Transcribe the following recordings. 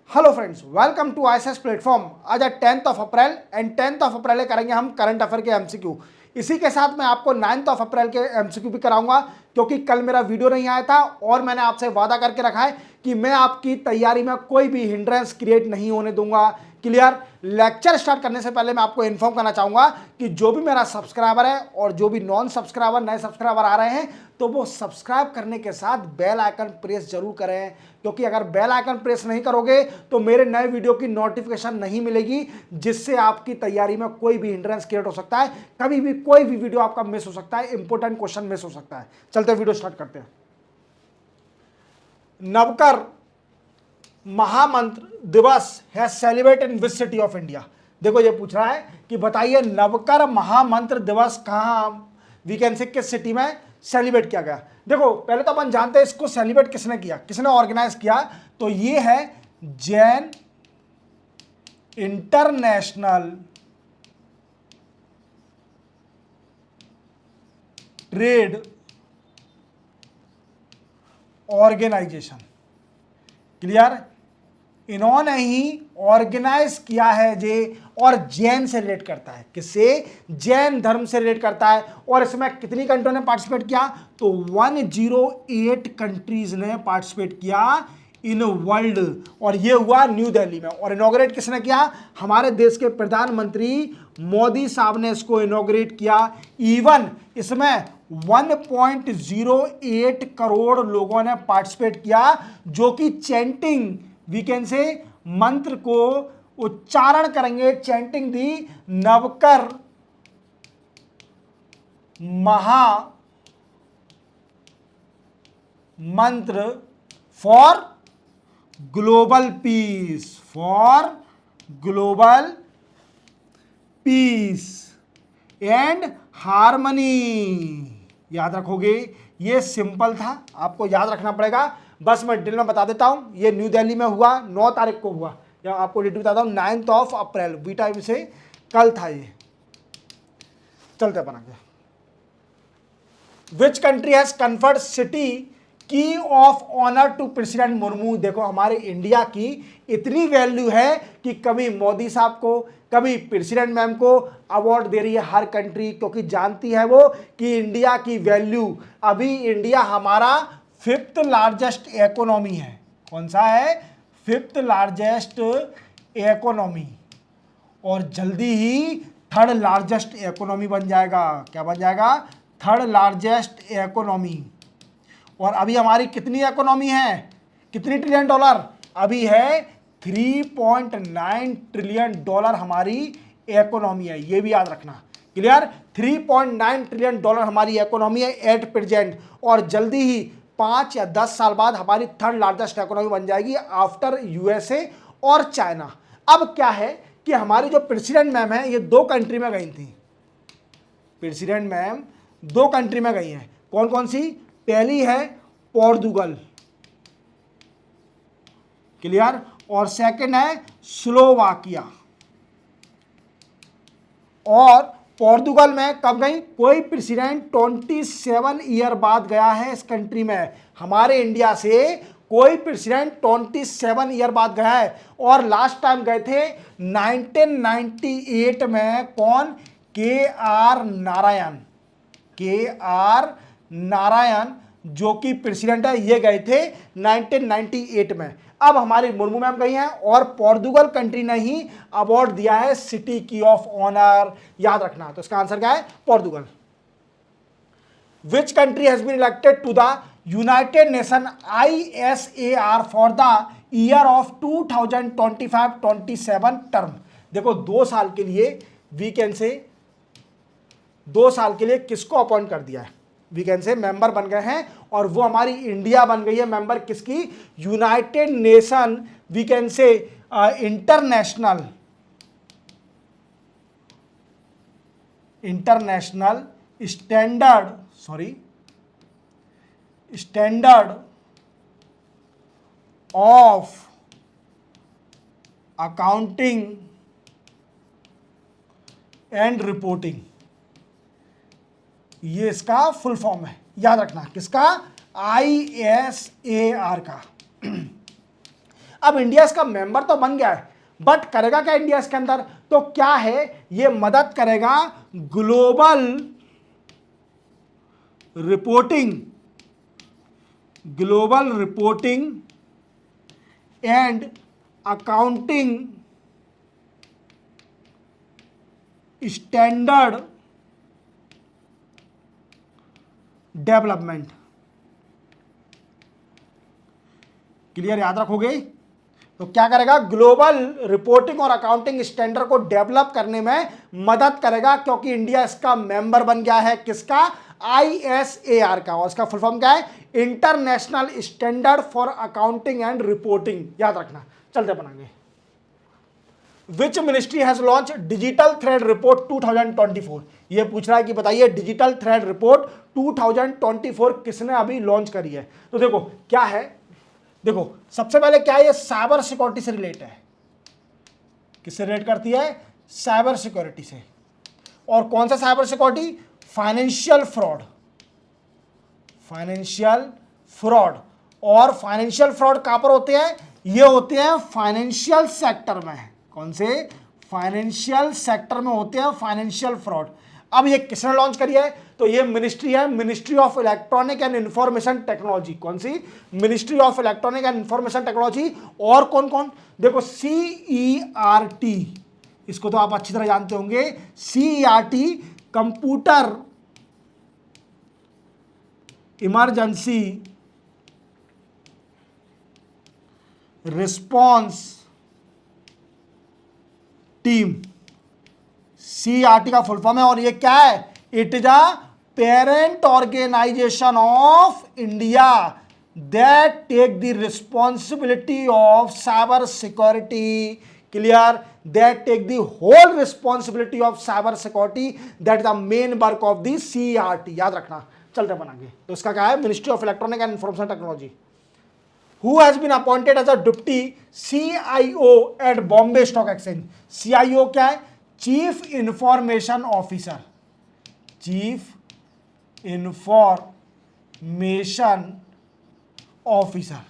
Hello friends, welcome to ISS platform. आज है 10th of April and 10th of April करेंगे हम current affair के एमसीक्यू। इसी के साथ मैं आपको 9th ऑफ अप्रैल के एमसीक्यू भी कराऊंगा, क्योंकि कल मेरा वीडियो नहीं आया था और मैंने आपसे वादा करके रखा है कि मैं आपकी तैयारी में कोई भी हिंड्रेंस क्रिएट नहीं होने दूंगा। क्लियर। लेक्चर स्टार्ट करने से पहले मैं आपको इन्फॉर्म करना चाहूंगा कि जो भी मेरा सब्सक्राइबर है और जो भी नॉन सब्सक्राइबर नए सब्सक्राइबर आ रहे हैं, तो वो सब्सक्राइब करने के साथ बेल आइकन प्रेस जरूर करें, क्योंकि अगर बेल आइकन प्रेस नहीं करोगे तो मेरे नए वीडियो की नोटिफिकेशन नहीं मिलेगी, जिससे आपकी तैयारी में कोई भी हिंड्रेंस क्रिएट हो सकता है। कभी भी कोई भी वीडियो आपका मिस हो सकता है, इंपॉर्टेंट क्वेश्चन मिस हो सकता है। चलते वीडियो स्टार्ट करते हैं। नवकर महामंत्र दिवस है celebrate in which city of India. देखो ये पूछ रहा है कि बताइए नवकर महामंत्र दिवस कहां वी कैन से किस सिटी में सेलिब्रेट किया गया। देखो पहले तो अपन जानते हैं इसको सेलिब्रेट किसने किया, किसने ऑर्गेनाइज किया। तो ये है जैन इंटरनेशनल ट्रेड ऑर्गेनाइजेशन। क्लियर। इन्होंने ही ऑर्गेनाइज किया है जे, और जैन से रिलेट करता है। किससे? जैन धर्म से रिलेट करता है। और इसमें कितनी कंट्रियों ने पार्टिसिपेट किया? तो 108 कंट्रीज ने पार्टिसिपेट किया इन वर्ल्ड। और ये हुआ न्यू दिल्ली में। और इनॉग्रेट किसने किया? हमारे देश के प्रधानमंत्री मोदी साहब ने इसको इनॉग्रेट किया। इवन इसमें 1.08 करोड़ लोगों ने पार्टिसिपेट किया, जो कि चैंटिंग वी कैन से मंत्र को उच्चारण करेंगे। चैंटिंग दी नवकर महा मंत्र for global piece, for global piece and harmony. याद रखोगे, ये सिंपल था, आपको याद रखना पड़ेगा। बस मैं डिटेल में बता देता हूं। ये न्यू दिल्ली में हुआ, 9 तारीख को हुआ। या आपको डिटेल बताता हूं, 9th of April B time से कल था ये। चलते अपन आगे। Which country has conferred city key of honour to president Murmu. देखो हमारे इंडिया की इतनी वैल्यू है कि कभी मोदी साहब को, कभी प्रेसिडेंट मैम को अवार्ड दे रही है हर कंट्री, क्योंकि जानती है वो कि इंडिया की वैल्यू। अभी इंडिया हमारा 5th लार्जेस्ट इकोनॉमी है। कौन सा है? 5th largest economy. और जल्दी ही 3rd लार्जेस्ट इकोनॉमी बन जाएगा। क्या बन जाएगा? 3rd largest economy. और अभी हमारी कितनी इकोनॉमी है? कितनी ट्रिलियन डॉलर? अभी है 3.9 ट्रिलियन डॉलर हमारी इकोनॉमी है। ये भी याद रखना। क्लियर। 3.9 ट्रिलियन डॉलर हमारी इकोनॉमी है एट प्रेजेंट। और जल्दी ही 5 या 10 साल बाद हमारी 3rd लार्जेस्ट इकोनॉमी बन जाएगी आफ्टर यूएसए और चाइना। अब क्या है कि हमारी जो प्रेसिडेंट मैम है, ये 2 कंट्री में गई थी। प्रेसिडेंट मैम 2 कंट्री में गई हैं। कौन कौन सी? पहली है पोर्तुगल। क्लियर। और सेकंड है स्लोवाकिया। और पोर्तुगल में कब गई? कोई प्रेसिडेंट 27 ईयर बाद गया है इस कंट्री में। हमारे इंडिया से कोई प्रेसिडेंट 27 ईयर बाद गया है। और लास्ट टाइम गए थे 1998 में। कौन? के आर नारायण। के आर नारायण जो कि प्रेसिडेंट है, ये गए थे 1998 में। अब हमारी मुर्मू मैम गई हैं और पोर्तुगल कंट्री ने ही अवार्ड दिया है सिटी की ऑफ ऑनर। याद रखना। तो इसका आंसर क्या है? Portugal. Which country has been elected to the united nation ISAR for the year of 2025-27 term. देखो 2 साल के लिए वी कैन से 2 साल के लिए किसको अपॉइंट कर दिया है? वी कैन से मेंबर बन गए हैं, और वो हमारी इंडिया बन गई है मेंबर। किसकी? United nation we can say international standard of accounting and reporting. ये इसका फुल फॉर्म है। याद रखना। किसका? ISAR का। अब इंडिया इसका मेंबर तो बन गया है, बट करेगा क्या इंडिया इसके अंदर? तो क्या है, ये मदद करेगा global reporting and accounting standard development. Clear, याद रखोगे? तो क्या करेगा, ग्लोबल रिपोर्टिंग और अकाउंटिंग स्टैंडर्ड को डेवलप करने में मदद करेगा, क्योंकि इंडिया इसका मेंबर बन गया है। किसका? ISAR का। और इसका फुल फॉर्म क्या है? International standard for accounting and reporting. याद रखना, चलते बनाएंगे। Which ministry has launch digital thread report 2024? ये पूछ रहा है कि बताइए डिजिटल थ्रेड रिपोर्ट 2024 किसने अभी लॉन्च करी है? तो देखो क्या है, देखो सबसे पहले क्या है, ये साइबर सिक्योरिटी से रिलेट है। किससे रिलेट करती है? साइबर सिक्योरिटी से। और कौन सा साइबर सिक्योरिटी? Financial fraud. और फाइनेंशियल फ्रॉड कहां पर होते हैं? ये होते हैं फाइनेंशियल सेक्टर में। कौन से? फाइनेंशियल सेक्टर में होते हैं फाइनेंशियल फ्रॉड। अब ये किसने लॉन्च करी है? तो ये मिनिस्ट्री है, ministry of electronic and information technology. कौन सी? Ministry of electronic and information technology. और कौन कौन? देखो CERT, इसको तो आप अच्छी तरह जानते होंगे। CERT computer emergency response team. CERT का फुल फॉर्म है। और ये क्या है? It is a parent organization of India that take the responsibility of cyber security. Clear? That take the whole responsibility of cyber security, that the main work of the CERT। याद रखना, चलते बनाएंगे। तो इसका क्या है? Ministry of electronic and information technology. Who has been appointed as a deputy CIO at Bombay Stock Exchange? CIO क्या है? Chief information officer. Chief information officer.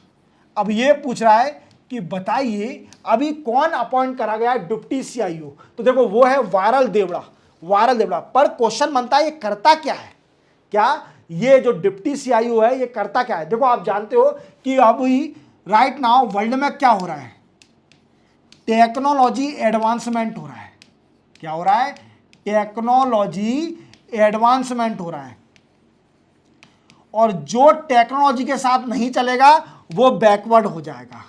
अब ये पूछ रहा है कि बताइए अभी कौन अपॉइंट करा गया है डिप्टी CIO? तो देखो वो है वायरल देवड़ा। पर क्वेश्चन बनता है ये करता क्या है? क्या ये जो डिप्टी CIO है ये करता क्या है? देखो आप जानते हो कि अभी राइट नाउ वर्ल्ड में क्या हो रहा है? टेक्नोलॉजी एडवांसमेंट हो रहा है। क्या हो रहा है? टेक्नोलॉजी एडवांसमेंट हो रहा है। और जो टेक्नोलॉजी के साथ नहीं चलेगा वो बैकवर्ड हो जाएगा।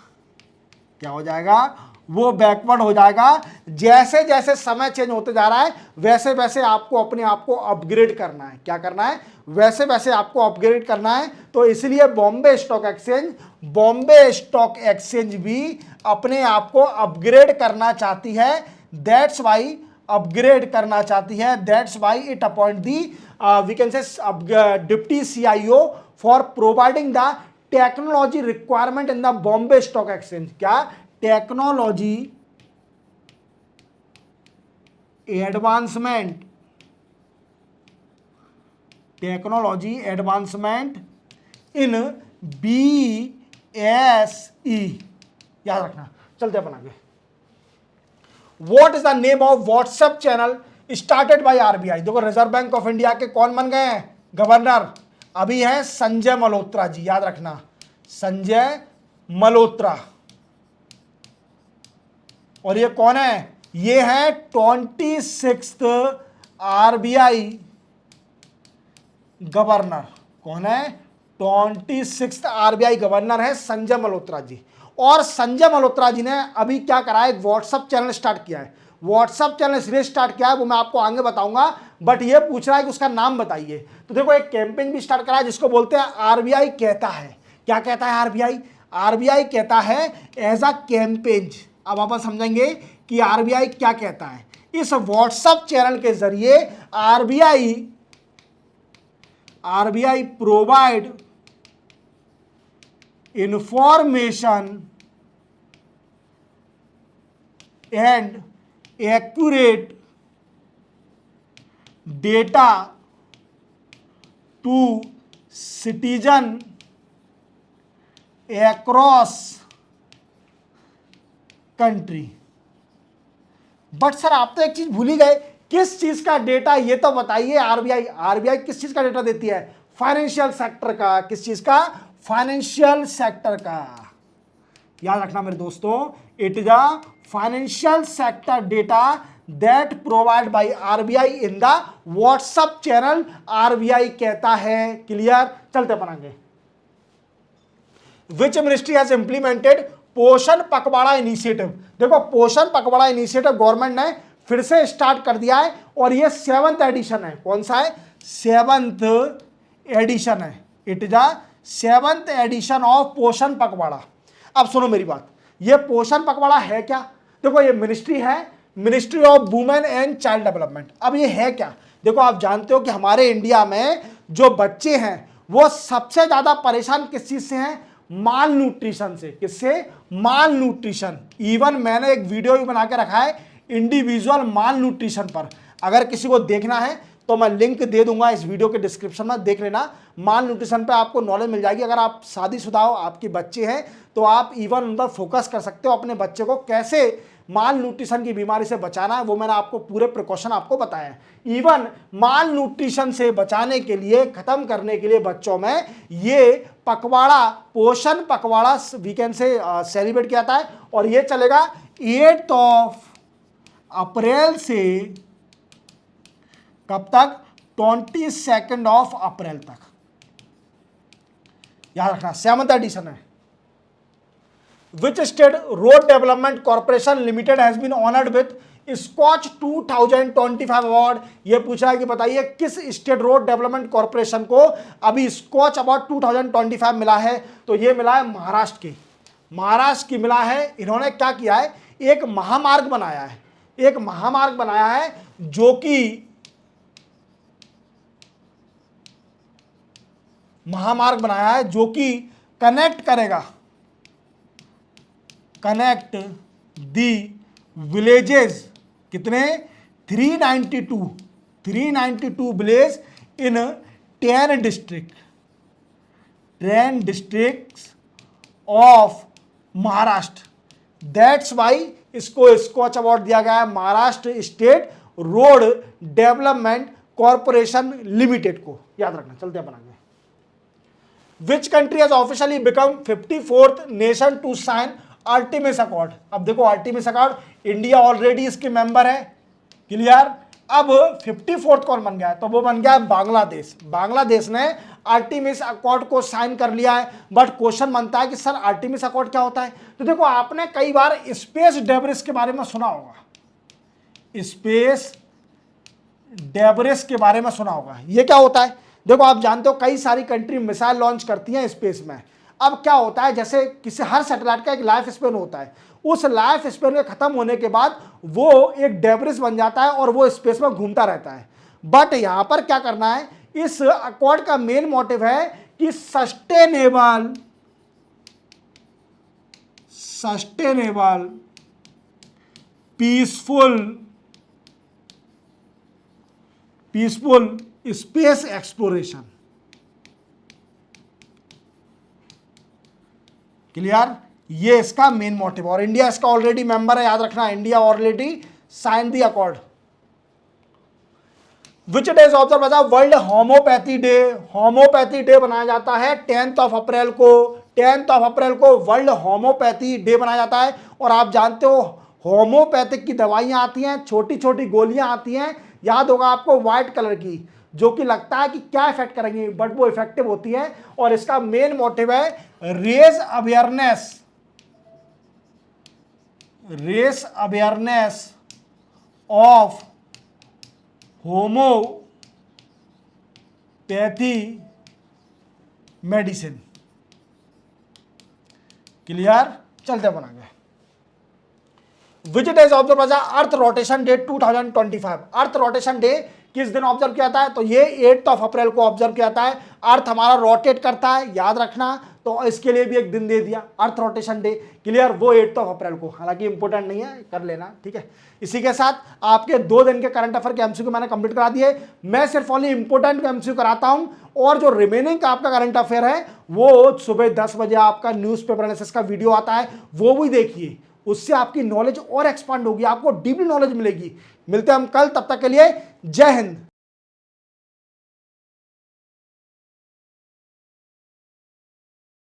क्या हो जाएगा? वो बैकवर्ड हो जाएगा। जैसे जैसे समय चेंज होते जा रहा है वैसे वैसे आपको अपने आप को अपग्रेड करना है। क्या करना है? वैसे वैसे आपको अपग्रेड करना है। तो इसलिए बॉम्बे स्टॉक एक्सचेंज भी अपने आप को अपग्रेड करना चाहती है। That's why it appoint the we can say deputy CIO for providing the technology requirement in the Bombay Stock Exchange. क्या? Technology advancement in BSE। याद रखना, चलते अपन आगे। What is the name of WhatsApp channel started by RBI? देखो Reserve Bank of India के कौन बन गए हैं गवर्नर? अभी है संजय मल्होत्रा जी। याद रखना, संजय मल्होत्रा। और ये कौन है? ये है 26th RBI गवर्नर। कौन है? 26th RBI गवर्नर है संजय मल्होत्रा जी। और संजय मल्होत्रा जी ने अभी क्या करा है? एक व्हाट्सएप चैनल स्टार्ट किया है। व्हाट्सएप चैनल इसलिए स्टार्ट किया है वो मैं आपको आगे बताऊंगा, बट ये पूछ रहा है कि उसका नाम बताइए। तो देखो एक कैंपेन भी स्टार्ट करा है जिसको बोलते हैं RBI कहता है। क्या कहता है RBI कहता है एज अ कैंपेन। अब आप समझेंगे कि RBI क्या कहता है। इस व्हाट्सएप चैनल के जरिए RBI provide information and accurate data to citizen across country. But sir आप तो एक चीज भूल ही गए, किस चीज का डेटा, ये तो बताइए। आरबीआई किस चीज का डेटा देती है? फाइनेंशियल सेक्टर का। किस चीज का? फाइनेंशियल सेक्टर का। याद रखना मेरे दोस्तों, it is a financial sector data that provide by RBI in the WhatsApp channel, RBI कहता है। क्लियर? चलते बनाएंगे। विच मिनिस्ट्री हैज इंप्लीमेंटेड पोषण पखवाड़ा इनिशिएटिव? देखो पोषण पखवाड़ा इनिशिएटिव गवर्नमेंट ने फिर से स्टार्ट कर दिया है और ये 7th एडिशन है। कौन सा है? 7th एडिशन है। It is a 7th edition of Poshan Pakhwada. अब सुनो मेरी बात, ये पोषण पखवाड़ा है क्या? देखो ये मिनिस्ट्री है, ministry of women and child development. अब ये है क्या? देखो आप जानते हो कि हमारे इंडिया में जो बच्चे हैं वो सबसे ज्यादा परेशान किस चीज से हैं? माल न्यूट्रिशन से। किससे? माल न्यूट्रिशन। इवन मैंने एक वीडियो भी बना के रखा है इंडिविजुअल माल न्यूट्रिशन पर। अगर किसी को देखना है तो मैं लिंक दे दूंगा इस वीडियो के डिस्क्रिप्शन में, देख लेना। माल न्यूट्रिशन पे आपको नॉलेज मिल जाएगी। अगर आप शादीशुदा हो, आपके बच्चे हैं, तो आप इवन उन पर फोकस कर सकते हो, अपने बच्चे को कैसे माल न्यूट्रिशन की बीमारी से बचाना है। वो मैंने आपको पूरे प्रिकॉशन आपको बताया है। इवन माल न्यूट्रिशन से बचाने के लिए, खत्म करने के लिए बच्चों में ये पखवाड़ा, पोषण पखवाड़ा वीकेंड से सेलिब्रेट किया जाता है। और ये चलेगा 8 अप्रैल से कब तक? 22 अप्रैल तक। याद रखना 7th एडिशन है। Which state road development corporation limited has been honoured with Skoch 2025 award? ये पूछा है कि बताइए किस स्टेट रोड डेवलपमेंट कॉर्पोरेशन को अभी स्कॉच अवार्ड 2025 मिला है? तो ये मिला है महाराष्ट्र की। महाराष्ट्र की मिला है। इन्होंने क्या किया है? एक महामार्ग बनाया है। एक महामार्ग बनाया है जो कि महामार्ग बनाया है जो कि कनेक्ट करेगा, कनेक्ट दी विलेजेस। कितने? 392 village in 10 districts of Maharashtra. That's why इसको स्कॉच अवार्ड दिया गया है Maharashtra state road development corporation limited को। याद रखना। चलते अपन आगे। Which country has officially become 54th nation to sign Artemis accord? अब देखो आर्टेमिस अकॉर्ड, इंडिया ऑलरेडी इसके मेंबर है। क्लियर? अब 54th कौन बन गया है? तो वो बन गया है बांग्लादेश। बांग्लादेश ने आर्टेमिस अकॉर्ड को साइन कर लिया है। बट क्वेश्चन बनता है कि सर आर्टेमिस अकॉर्ड क्या होता है? तो देखो आपने कई बार स्पेस डेब्रिस के बारे में सुना होगा। स्पेस डेब्रिस के बारे में सुना होगा। ये क्या होता है? देखो आप जानते हो कई सारी कंट्री मिसाइल लॉन्च करती हैं स्पेस में। अब क्या होता है, जैसे किसी हर सैटेलाइट का एक लाइफ स्पेन होता है। उस लाइफ स्पेन के खत्म होने के बाद वो एक डेब्रिस बन जाता है और वो स्पेस में घूमता रहता है। बट यहां पर क्या करना है, इस अकॉर्ड का मेन मोटिव है कि sustainable peaceful space exploration. Clear? ये इसका मेन मोटिव। और इंडिया इसका ऑलरेडी मेंबर है। याद रखना, India already sign the accord. Which day is observe as world homeopathy day? Homeopathy day बनाया जाता है 10th अप्रैल को। 10th अप्रैल को वर्ल्ड होम्योपैथी डे बनाया जाता है। और आप जानते हो होम्योपैथिक की दवाइयां आती हैं, छोटी छोटी गोलियां आती हैं, याद होगा आपको, व्हाइट कलर की, जो कि लगता है कि क्या इफेक्ट करेंगी, बट वो इफेक्टिव होती है। और इसका मेन मोटिव है raise awareness of homeopathy medicine. Clear? चलते बनाएंगे। Which day is observe as earth rotation day 2025? Earth rotation day किस दिन ऑब्जर्व किया जाता है? तो ये 8 अप्रैल को ऑब्जर्व किया जाता है। अर्थ हमारा रोटेट करता है, याद रखना, तो इसके लिए भी एक दिन दे दिया अर्थ रोटेशन डे। क्लियर? वो 8 अप्रैल को, हालांकि इंपॉर्टेंट नहीं है, कर लेना, ठीक है। इसी के साथ आपके 2 दिन के करंट अफेयर के एमसीक्यू मैंने कंप्लीट करा दिए। मैं सिर्फ ओनली इंपॉर्टेंट एमसीक्यू कराता हूं, और जो रिमेनिंग का आपका करंट अफेयर है वो सुबह 10 बजे आपका न्यूज़पेपर एनालिसिस का वीडियो आता है, वो भी देखिए। उससे आपकी नॉलेज और एक्सपांड होगी, आपको डीपली नॉलेज मिलेगी। मिलते हैं हम कल, तब तक के लिए जय हिंद।